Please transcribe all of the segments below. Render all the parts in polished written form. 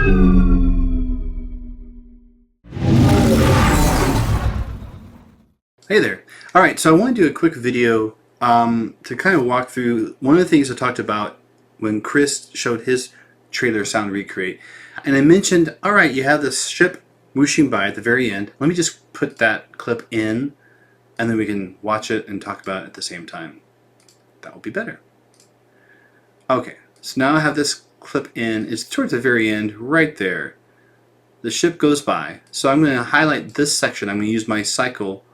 Hey there. All right, so I want to do a quick video to kind of walk through one of the things I talked about when Chris showed his trailer sound recreate. And I mentioned, all right, you have this ship whooshing by at the very end. Let me just put that clip in, and then we can watch it and talk about it at the same time. That will be better. Okay, so now I have this clip in. It's towards the very end, right there. The ship goes by. So I'm going to highlight this section. I'm going to use my cycle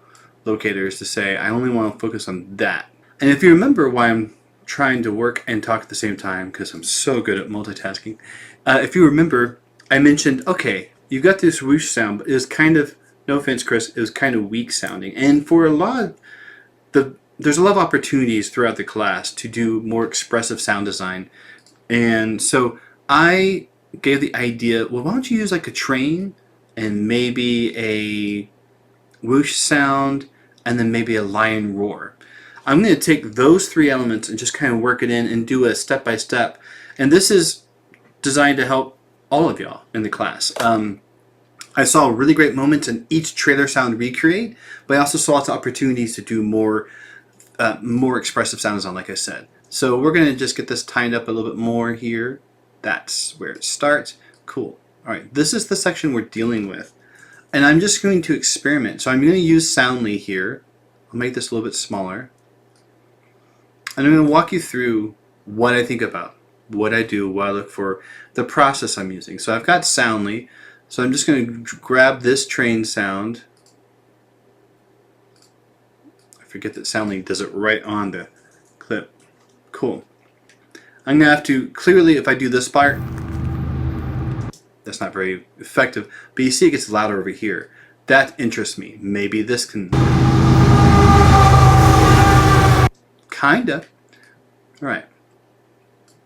locators to say I only want to focus on that. And if you remember why I'm trying to work and talk at the same time, because I'm so good at multitasking, if you remember, I mentioned, okay, you got this whoosh sound, but it was kind of, no offense Chris, it was kind of weak sounding. And for a lot of there's a lot of opportunities throughout the class to do more expressive sound design. And so I gave the idea, well, why don't you use like a train and maybe a whoosh sound, and then maybe a lion roar. I'm going to take those three elements and just kind of work it in and do a step-by-step. And this is designed to help all of y'all in the class. I saw really great moments in each trailer sound recreate, but I also saw lots of opportunities to do more expressive sound design, like I said. So we're going to just get this tightened up a little bit more here. That's where it starts. Cool. All right, this is the section we're dealing with. And I'm just going to experiment. So I'm going to use Soundly here. I'll make this a little bit smaller. And I'm going to walk you through what I think about, what I do, what I look for, the process I'm using. So I've got Soundly. So I'm just going to grab this train sound. I forget that Soundly does it right on the clip. Cool. I'm going to have to, clearly if I do this part, that's not very effective, but you see it gets louder over here. That interests me. Maybe this can... Kinda. Alright.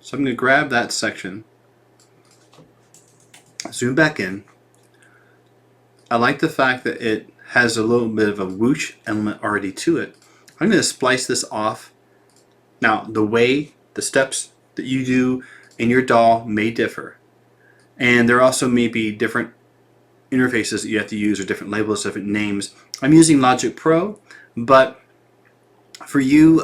So I'm going to grab that section, zoom back in. I like the fact that it has a little bit of a whoosh element already to it. I'm going to splice this off. Now, the steps that you do in your DAW may differ. And there also may be different interfaces that you have to use, or different labels, different names. I'm using Logic Pro, but for you,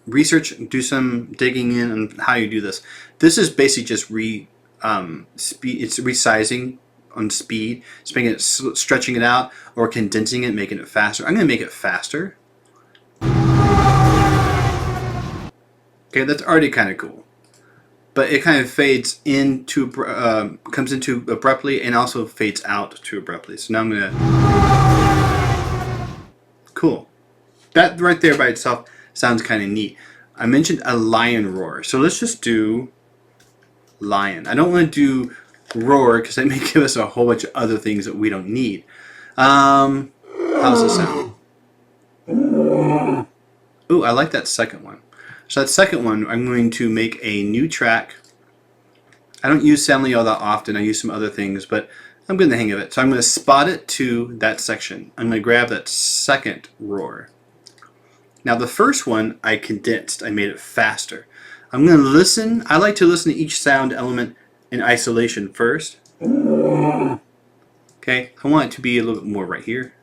research, do some digging in on how you do this. This is basically just it's resizing on speed. It's making it, stretching it out, or condensing it, making it faster. I'm going to make it faster. Okay, that's already kind of cool. But it kind of fades into, comes into abruptly, and also fades out too abruptly. So now I'm going to... Cool. That right there by itself sounds kind of neat. I mentioned a lion roar. So let's just do lion. I don't want to do roar because that may give us a whole bunch of other things that we don't need. How's it sound? Ooh, I like that second one. So that second one, I'm going to make a new track. I don't use Soundly all that often. I use some other things, but I'm getting the hang of it. So I'm going to spot it to that section. I'm going to grab that second roar. Now the first one I condensed. I made it faster. I'm going to listen. I like to listen to each sound element in isolation first. Okay, I want it to be a little bit more right here.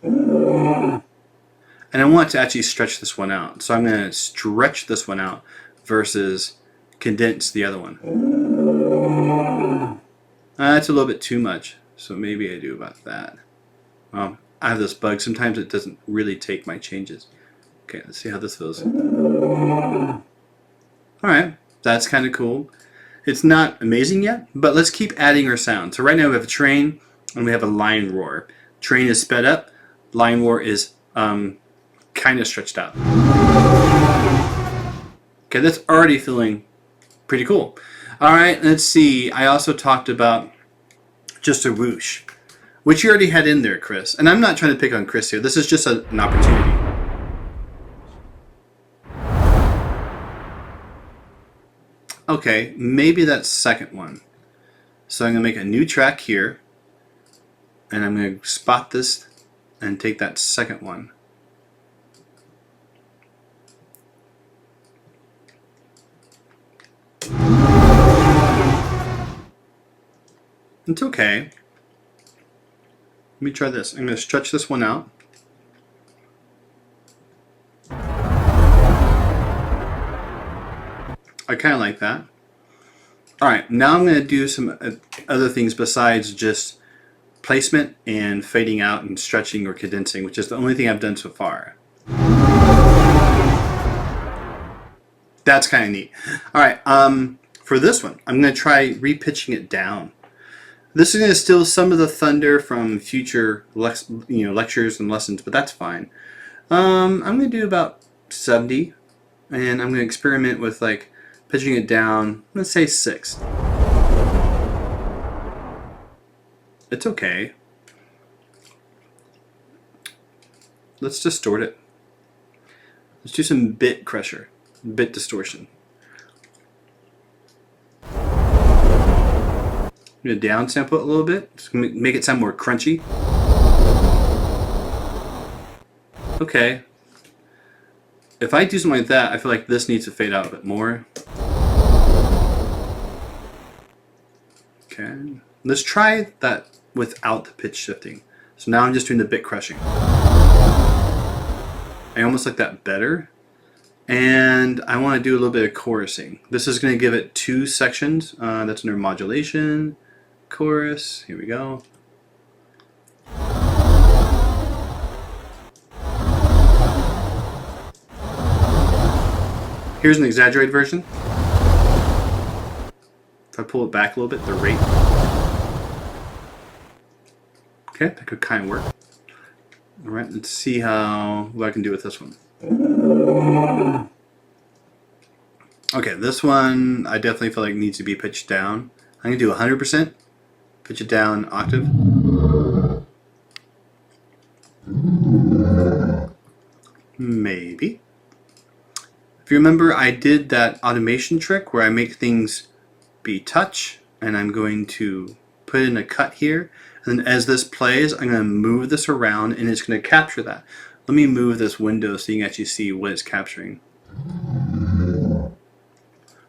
And I want to actually stretch this one out. So I'm going to stretch this one out versus condense the other one. That's a little bit too much. So maybe I do about that. I have this bug. Sometimes it doesn't really take my changes. Okay, let's see how this feels. Alright, that's kind of cool. It's not amazing yet, but let's keep adding our sound. So right now we have a train and we have a lion roar. Train is sped up. Lion roar is kind of stretched out. Okay, that's already feeling pretty cool. Alright, let's see. I also talked about just a whoosh, which you already had in there, Chris. And I'm not trying to pick on Chris here. This is just an opportunity. Okay, maybe that second one. So I'm going to make a new track here. And I'm going to spot this and take that second one. It's okay. Let me try this. I'm going to stretch this one out. I kind of like that. Alright, now I'm going to do some other things besides just placement and fading out and stretching or condensing, which is the only thing I've done so far. That's kind of neat. Alright, for this one, I'm going to try repitching it down. This is going to steal some of the thunder from future lectures and lessons, but that's fine. I'm going to do about 70, and I'm going to experiment with like pitching it down, let's say 6. It's okay. Let's distort it. Let's do some bit crusher, bit distortion. I'm going to downsample it a little bit, just make it sound more crunchy. Okay. If I do something like that, I feel like this needs to fade out a bit more. Okay. Let's try that without the pitch shifting. So now I'm just doing the bit crushing. I almost like that better. And I want to do a little bit of chorusing. This is going to give it 2 sections. That's under modulation, chorus. Here we go. Here's an exaggerated version. If I pull it back a little bit, the rate. Okay, that could kind of work. All right, let's see what I can do with this one. Okay, this one I definitely feel like needs to be pitched down. I'm going to do 100%, pitch it down octave. Maybe. If you remember, I did that automation trick where I make things be touch, and I'm going to put in a cut here, and then as this plays, I'm going to move this around, and it's going to capture that. Let me move this window so you can actually see what it's capturing.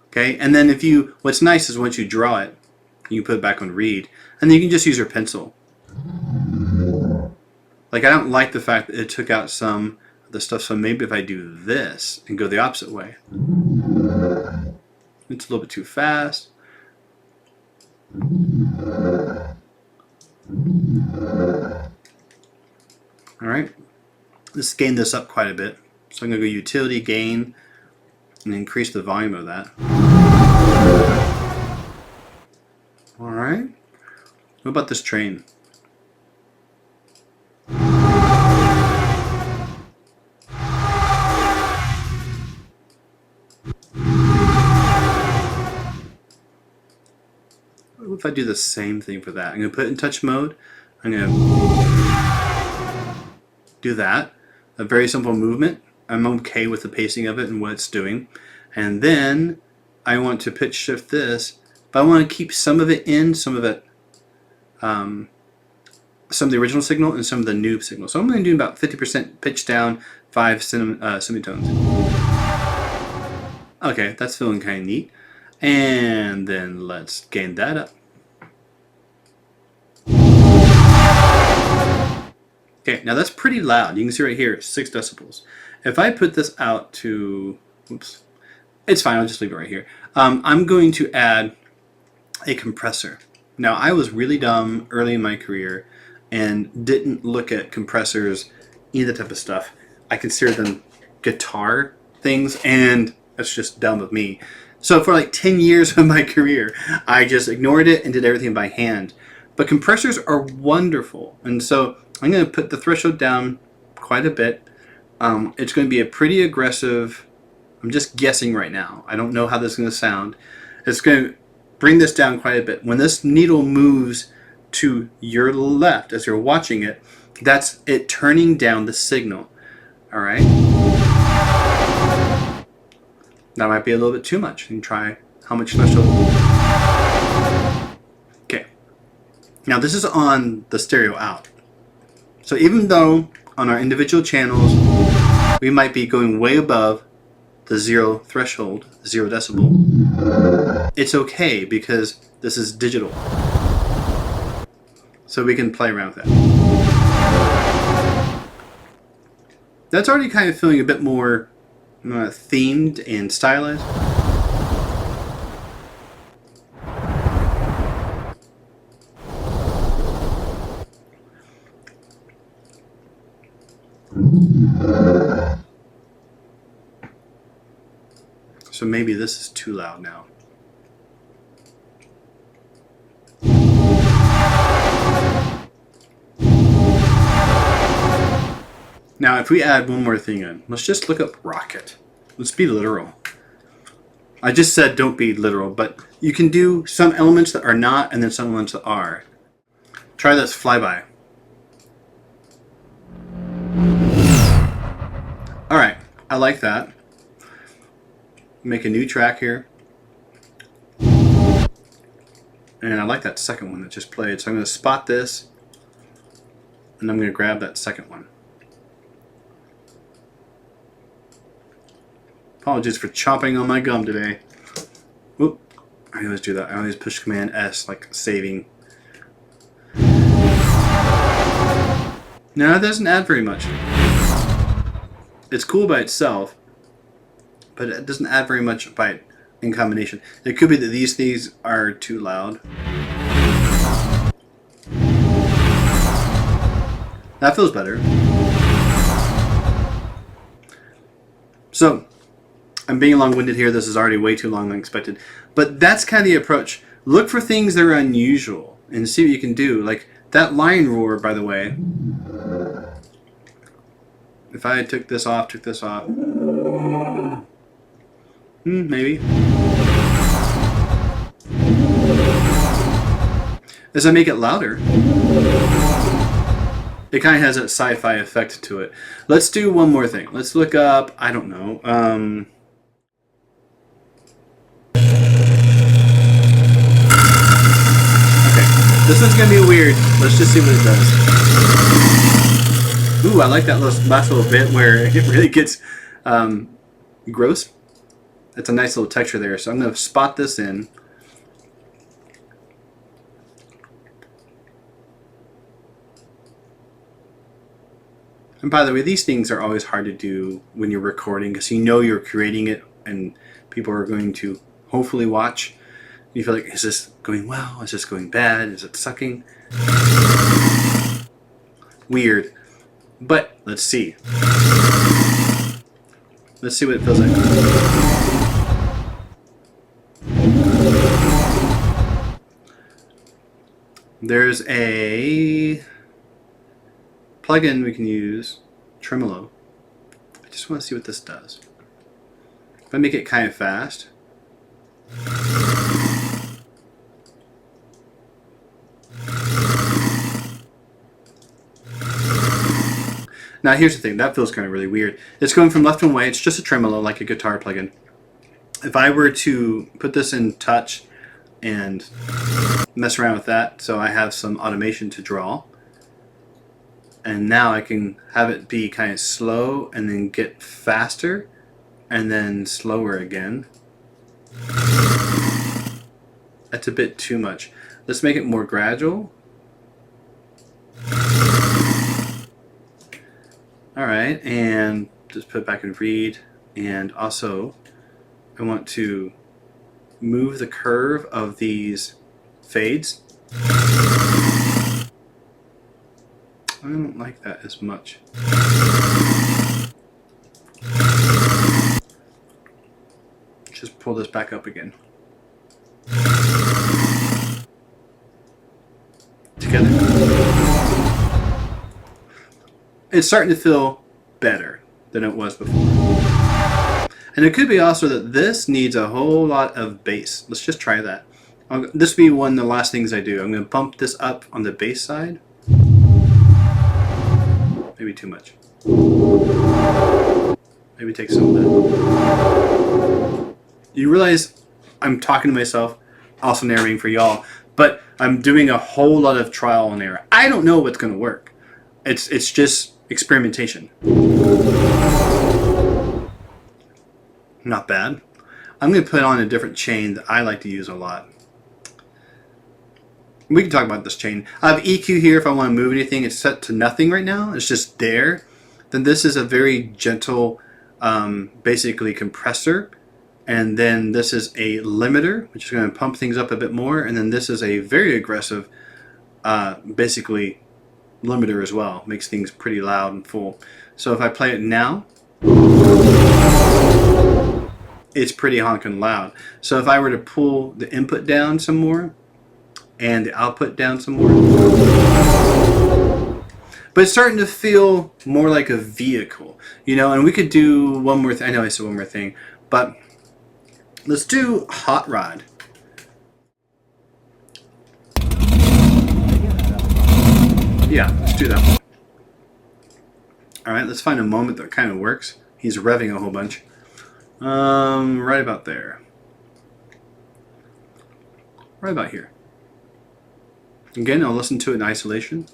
Okay, and then what's nice is once you draw it, you can put it back on read, and then you can just use your pencil. Like, I don't like the fact that it took out some of the stuff, so maybe if I do this and go the opposite way. It's a little bit too fast. Alright, let's gain this up quite a bit. So I'm going to go utility gain and increase the volume of that. Alright, what about this train? What if I do the same thing for that? I'm going to put it in touch mode. I'm going to do that. A very simple movement. I'm okay with the pacing of it and what it's doing. And then I want to pitch shift this, but I want to keep some of it in, some of it, some of the original signal and some of the new signal. So I'm going to do about 50% pitch down, 5 semitones. Okay, that's feeling kind of neat. And then let's gain that up. Okay, now that's pretty loud. You can see right here, 6 decibels. If I put this out to, oops, it's fine, I'll just leave it right here. I'm going to add a compressor. Now, I was really dumb early in my career and didn't look at compressors, any of that type of stuff. I consider them guitar things, and that's just dumb of me. So for like 10 years of my career, I just ignored it and did everything by hand. But compressors are wonderful, and so I'm going to put the threshold down quite a bit. It's going to be a pretty aggressive, I'm just guessing right now. I don't know how this is going to sound. It's going to bring this down quite a bit. When this needle moves to your left as you're watching it, that's it turning down the signal. All right? That might be a little bit too much. You can try how much threshold. Okay. Now this is on the stereo out. So even though on our individual channels we might be going way above the 0 threshold, 0 decibel, it's okay because this is digital. So we can play around with that. That's already kind of feeling a bit more themed and stylized. So maybe this is too loud now. Now, if we add one more thing in, let's just look up rocket. Let's be literal. I just said don't be literal, but you can do some elements that are not and then some elements that are. Try this flyby. Alright, I like that. Make a new track here. And I like that second one that just played. So I'm going to spot this. And I'm going to grab that second one. Apologies for chomping on my gum today. Whoop. I always do that. I always push Command S like saving. No, it doesn't add very much. It's cool by itself, but it doesn't add very much in combination. It could be that these things are too loud. That feels better. So, I'm being long-winded here. This is already way too long than expected. But that's kind of the approach. Look for things that are unusual and see what you can do. Like that lion roar, by the way. If I took this off, maybe. As I make it louder, it kind of has that sci-fi effect to it. Let's do one more thing. Let's look up, I don't know, this one's going to be weird. Let's just see what it does. Ooh, I like that last little bit where it really gets gross. It's a nice little texture there. So I'm going to spot this in. And by the way, these things are always hard to do when you're recording because you know you're creating it and people are going to hopefully watch. You feel like, is this going well? Is this going bad? Is it sucking? Weird. But let's see. Let's see what it feels like. There's a plugin we can use, Tremolo. I just want to see what this does. If I make it kind of fast. Now here's the thing, that feels kind of really weird. It's going from left and right, it's just a tremolo like a guitar plugin. If I were to put this in touch and mess around with that, so I have some automation to draw, and now I can have it be kind of slow and then get faster and then slower again. That's a bit too much. Let's make it more gradual. Alright, and just put it back in read, and also I want to move the curve of these fades. I don't like that as much. Just pull this back up again. Together. It's starting to feel better than it was before. And it could be also that this needs a whole lot of bass. Let's just try that. This will be one of the last things I do. I'm going to bump this up on the bass side. Maybe too much. Maybe take some of that. You realize I'm talking to myself, also narrating for y'all, but I'm doing a whole lot of trial and error. I don't know what's going to work. It's just experimentation. Not bad. I'm going to put on a different chain that I like to use a lot. We can talk about this chain. I have EQ here if I want to move anything. It's set to nothing right now. It's just there. Then this is a very gentle, basically compressor. And then this is a limiter, which is going to pump things up a bit more. And then this is a very aggressive, basically limiter as well. Makes things pretty loud and full. So if I play it now, it's pretty honking loud. So if I were to pull the input down some more and the output down some more, but it's starting to feel more like a vehicle, you know. And we could do one more thing. I know I said one more thing, but let's do Hot Rod. Yeah, let's do that one. All right, let's find a moment that kind of works. He's revving a whole bunch. Right about there. Right about here. Again, I'll listen to it in isolation.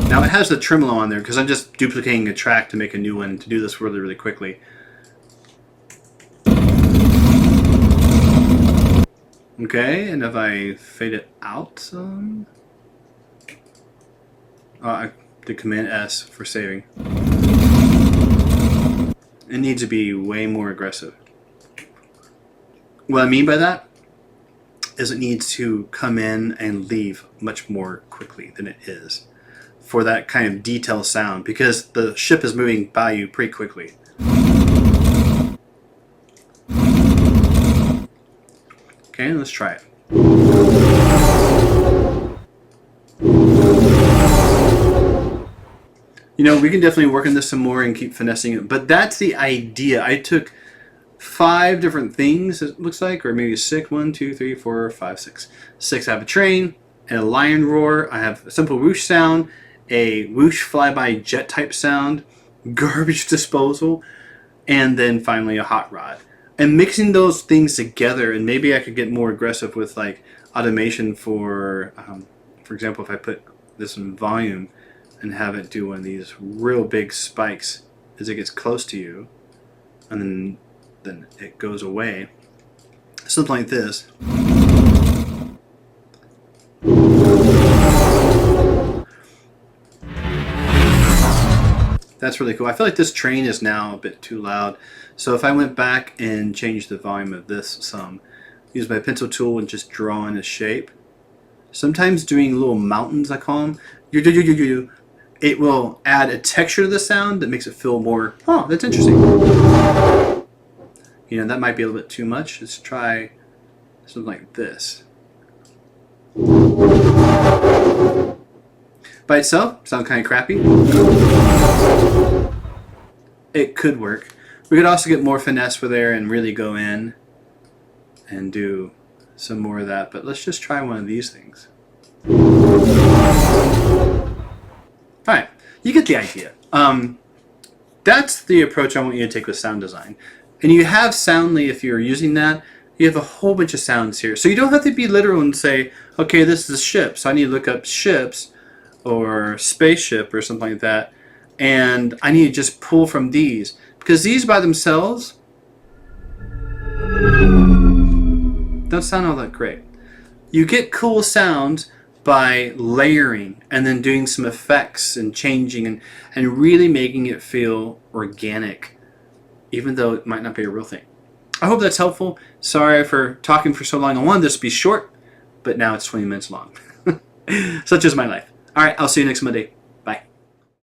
Now it has the tremolo on there because I'm just duplicating a track to make a new one to do this really, really quickly. Okay, and if I fade it out some, I did Command S for saving. It needs to be way more aggressive. What I mean by that is it needs to come in and leave much more quickly than it is for that kind of detail sound, because the ship is moving by you pretty quickly. Okay, let's try it. You know, we can definitely work on this some more and keep finessing it, but that's the idea. I took 5 different things, it looks like, or maybe 6. 1, 2, 3, 4, 5, 6. 6. I have a train and a lion roar. I have a simple whoosh sound, a whoosh flyby jet type sound, garbage disposal, and then finally a hot rod. And mixing those things together, and maybe I could get more aggressive with like automation for example, if I put this in volume and have it do one of these real big spikes as it gets close to you, and then it goes away. Something like this. That's really cool. I feel like this train is now a bit too loud. So if I went back and changed the volume of this some, use my pencil tool and just draw in a shape. Sometimes doing little mountains, I call them, it will add a texture to the sound that makes it feel more, oh, that's interesting. You know, that might be a little bit too much. Let's try something like this. By itself, sounds kind of crappy. It could work. We could also get more finesse with there and really go in and do some more of that. But let's just try one of these things. Alright, you get the idea. That's the approach I want you to take with sound design. And you have Soundly, if you're using that, you have a whole bunch of sounds here. So you don't have to be literal and say, okay, this is a ship, so I need to look up ships or spaceship or something like that. And I need to just pull from these. Because these by themselves don't sound all that great. You get cool sounds by layering and then doing some effects and changing and really making it feel organic, even though it might not be a real thing. I hope that's helpful. Sorry for talking for so long. I wanted this to be short, but now it's 20 minutes long. Such is my life. All right, I'll see you next Monday.